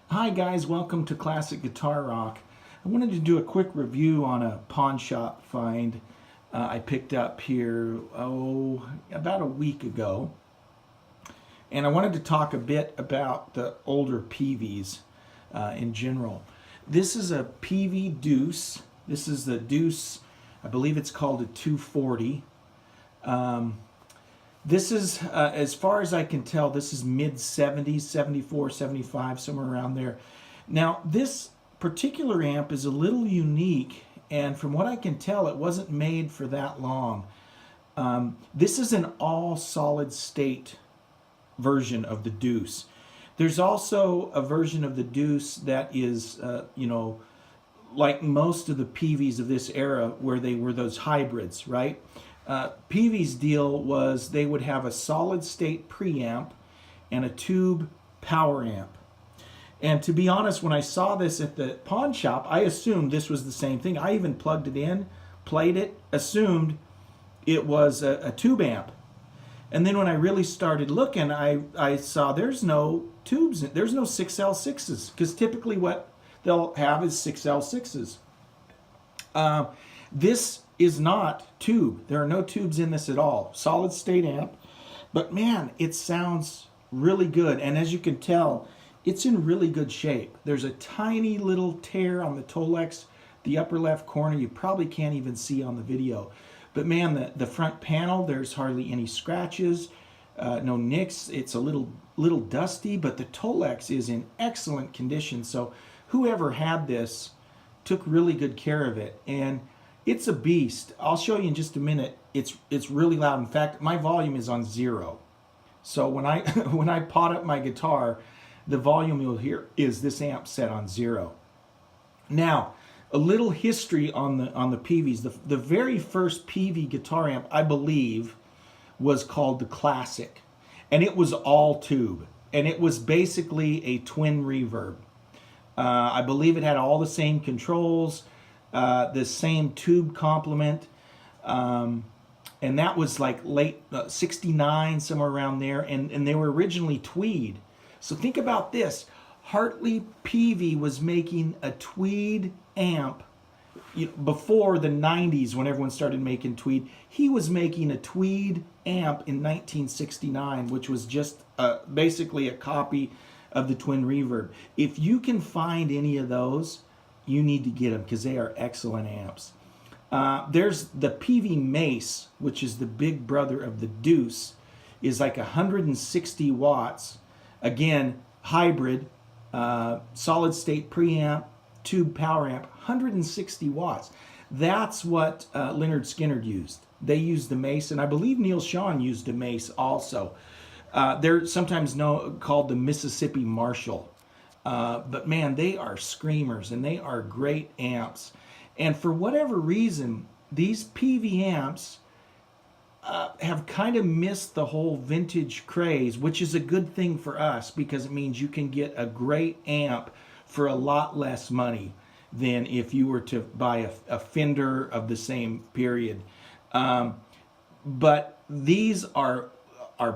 Hi guys, welcome to Classic Guitar Rock. I wanted to do a quick review on a pawn shop find I picked up here, about a week ago. And I wanted to talk a bit about the older Peaveys in general. This is a Peavey Deuce. This is the Deuce, I believe it's called a 240. This is, as far as I can tell, this is mid-70s, 74, 75, somewhere around there. Now, this particular amp is a little unique, and from what I can tell, it wasn't made for that long. This is an all-solid-state version of the Deuce. There's also a version of the Deuce that is, like most of the Peaveys of this era, where they were those hybrids, right? Peavey's deal was they would have a solid state preamp and a tube power amp. And to be honest, when I saw this at the pawn shop, I assumed this was the same thing. I even plugged it in, played it, assumed it was a tube amp. And then when I really started looking, I saw there's no tubes, there's no 6L6s, because typically what they'll have is 6L6s. This is not tube. There are no tubes in this at all. Solid state amp. But man, it sounds really good. And as you can tell, it's in really good shape. There's a tiny little tear on the Tolex, the upper left corner. You probably can't even see on the video. But man, the front panel, there's hardly any scratches, no nicks. It's a little dusty, but the Tolex is in excellent condition. So whoever had this took really good care of it. And it's a beast. I'll show you in just a minute. It's really loud. In fact, my volume is on 0. So when I when I pot up my guitar, the volume you'll hear is this amp set on 0. Now, a little history on the Peaveys. The very first Peavey guitar amp, I believe, was called the Classic, and it was all tube, and it was basically a twin reverb. I believe it had all the same controls. The same tube complement, and that was like late 69, somewhere around there, and they were originally tweed. So think about this. Hartley Peavey was making a tweed amp before the 90s, when everyone started making tweed. He was making a tweed amp in 1969, which was just basically a copy of the twin reverb. If you can find any of those, you need to get them because they are excellent amps. There's the Peavey Mace, which is the big brother of the Deuce, is like 160 watts. Again, hybrid, solid state preamp, tube power amp, 160 watts. That's what Lynyrd Skynyrd used. They used the Mace, and I believe Neil Schon used a Mace also. They're sometimes called the Mississippi Marshall. But man, they are screamers, and they are great amps. And for whatever reason, these Peavey amps have kind of missed the whole vintage craze, which is a good thing for us because it means you can get a great amp for a lot less money than if you were to buy a Fender of the same period. But these are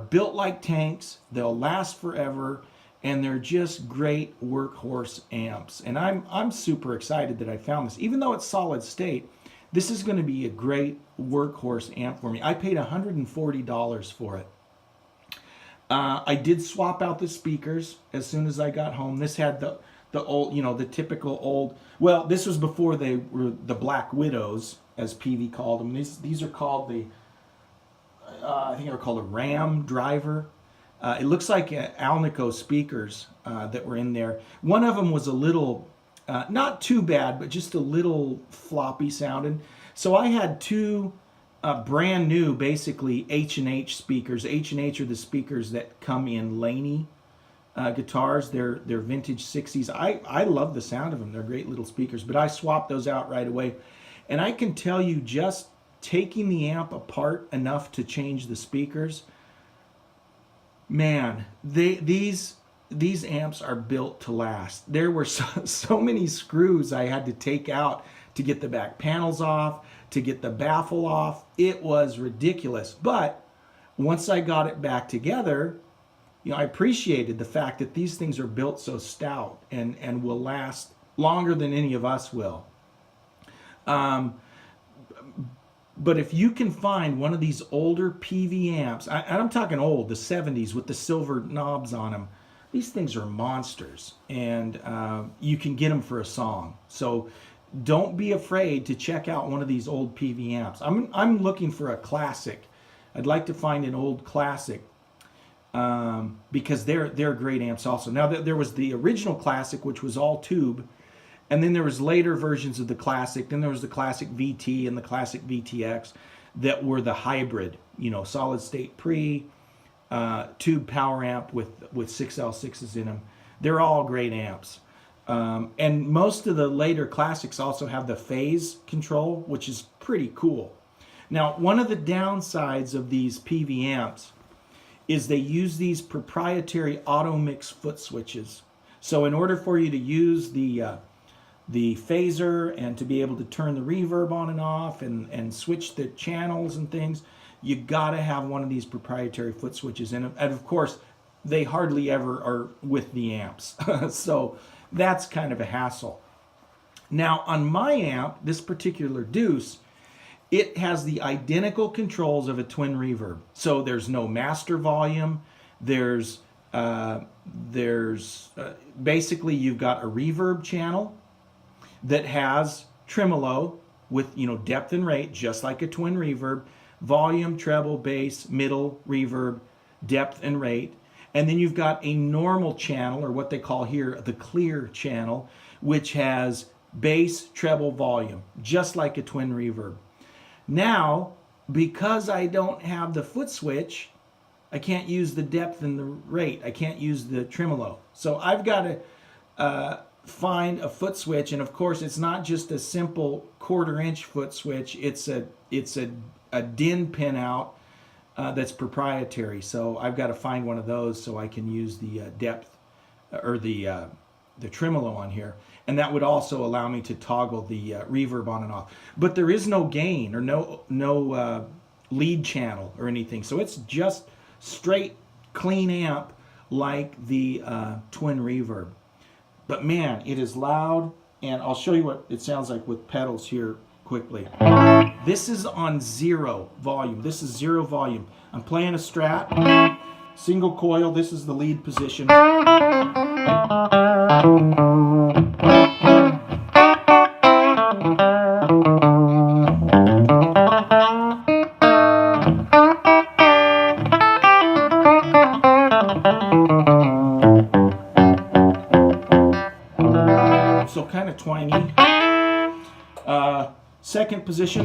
built like tanks. They'll last forever. And they're just great workhorse amps. And I'm super excited that I found this. Even though it's solid state, this is going to be a great workhorse amp for me. I paid $140 for it. I did swap out the speakers as soon as I got home. This had the old, the typical old. Well, this was before they were the Black Widows, as Peavey called them. These are called the, I think they were called a Ram driver. It looks like Alnico speakers that were in there. One of them was a little, not too bad, but just a little floppy sounding. So I had two brand new, basically H&H speakers. H&H are the speakers that come in Laney guitars. They're vintage 60s. I love the sound of them. They're great little speakers. But I swapped those out right away. And I can tell you, just taking the amp apart enough to change the speakers, man, these amps are built to last. There were so many screws I had to take out to get the back panels off, to get the baffle off. It was ridiculous. But once I got it back together, I appreciated the fact that these things are built so stout and will last longer than any of us will. But if you can find one of these older Peavey amps, and I'm talking old, the 70s with the silver knobs on them, these things are monsters, and you can get them for a song. So don't be afraid to check out one of these old Peavey amps. I'm looking for a classic. I'd like to find an old classic because they're great amps also. Now there was the original classic, which was all tube. And then there was later versions of the classic. Then there was the classic VT and the classic VTX that were the hybrid, solid state pre, tube power amp with 6L6s in them. They're all great amps. And most of the later classics also have the phase control, which is pretty cool. Now, one of the downsides of these Peavey amps is they use these proprietary auto mix foot switches. So in order for you to use the phaser and to be able to turn the reverb on and off and switch the channels and things, you got to have one of these proprietary foot switches. And of course, they hardly ever are with the amps. So that's kind of a hassle. Now on my amp, this particular Deuce, it has the identical controls of a twin reverb. So there's no master volume. There's basically you've got a reverb channel that has tremolo with depth and rate, just like a twin reverb, volume, treble, bass, middle, reverb, depth and rate. And then you've got a normal channel, or what they call here the clear channel, which has bass, treble, volume, just like a twin reverb. Now, because I don't have the foot switch, I can't use the depth and the rate. I can't use the tremolo. So I've got to find a foot switch, and of course it's not just a simple 1/4-inch foot switch. It's a DIN pin out that's proprietary. So I've got to find one of those so I can use the depth or the tremolo on here, and that would also allow me to toggle the reverb on and off. But there is no gain or no lead channel or anything, so it's just straight clean amp like the twin reverb. But man, it is loud, and I'll show you what it sounds like with pedals here quickly. This is on 0 volume. This is 0 volume. I'm playing a Strat, single coil. This is the lead position. So kind of twangy. Second position.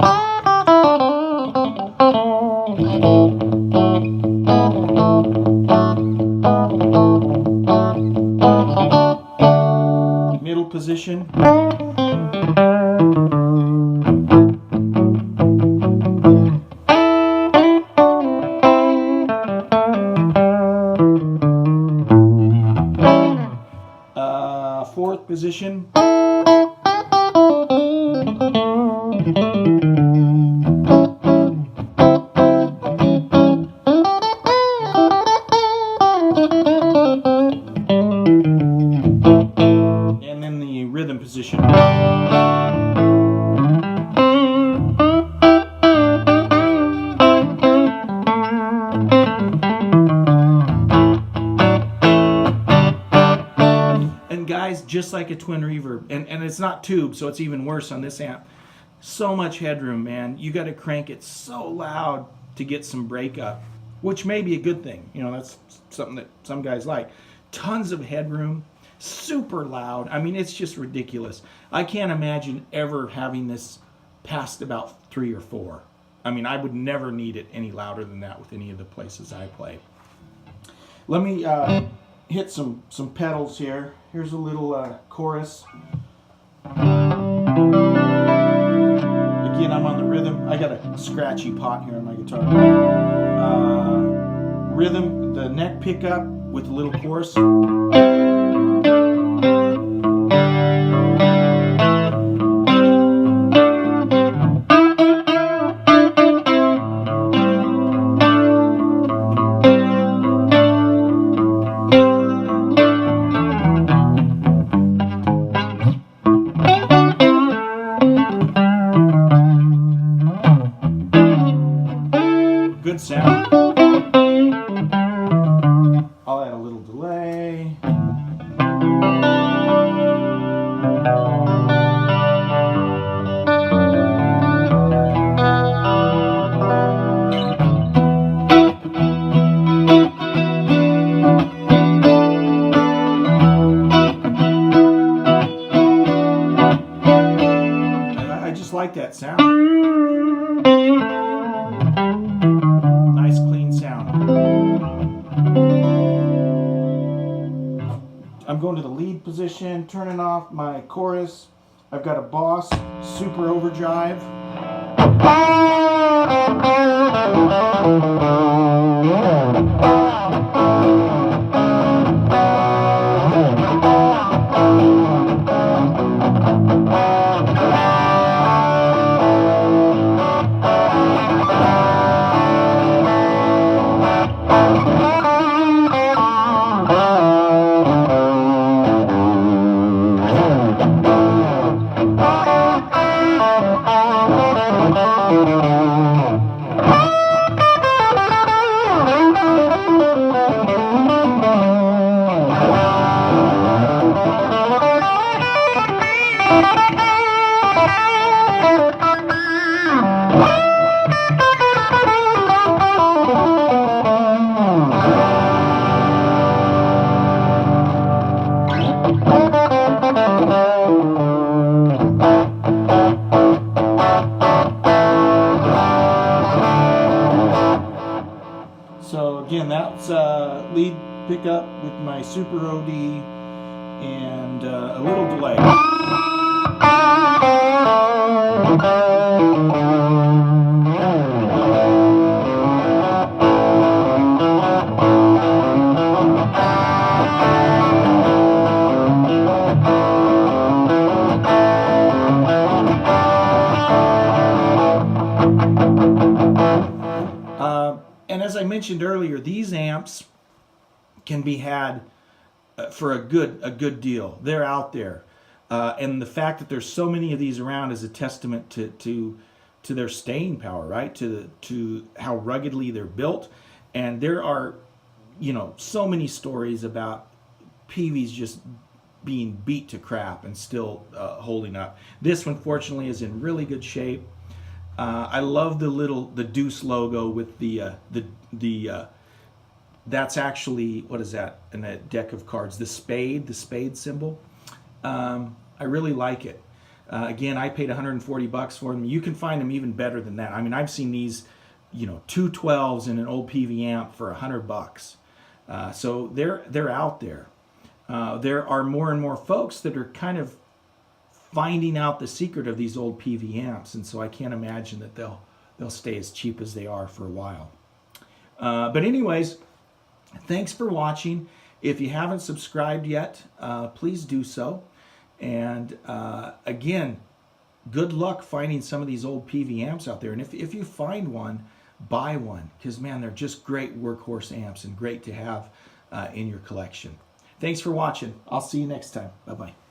Middle position. Fourth position. And then the rhythm position. And guys, just like a twin reverb, and it's not tube, so it's even worse on this amp. So much headroom, man. You got to crank it so loud to get some breakup, which may be a good thing. That's something that some guys like. Tons of headroom, super loud. I mean, it's just ridiculous. I can't imagine ever having this past about 3 or 4. I mean, I would never need it any louder than that with any of the places I play. Let me hit some pedals here. Here's a little chorus. Again, I'm on the rhythm. I got a scratchy pot here on my guitar. Rhythm, the neck pickup with a little chorus. delay. I just like that sound. Nice clean sound. I'm going to the lead position, turning off my chorus. I've got a Boss Super Overdrive. So again, that's lead pickup with my Super OD and a little delay. And as I mentioned earlier, these amps can be had for a good deal. They're out there, and the fact that there's so many of these around is a testament to their staying power, right? To how ruggedly they're built. And there are, so many stories about Peaveys just being beat to crap and still holding up. This one, fortunately, is in really good shape. I love the Deuce logo with the that's actually, what is that in a deck of cards? The spade symbol. I really like it. Again, I paid 140 bucks for them. You can find them even better than that. I mean, I've seen these, 212s in an old Peavey amp for 100 bucks. So they're out there. There are more and more folks that are kind of finding out the secret of these old Peavey amps, and so I can't imagine that they'll stay as cheap as they are for a while. But anyways, thanks for watching. If you haven't subscribed yet, please do so. And again, good luck finding some of these old Peavey amps out there. And if you find one, buy one, because man, they're just great workhorse amps and great to have in your collection. Thanks for watching. I'll see you next time. Bye-bye.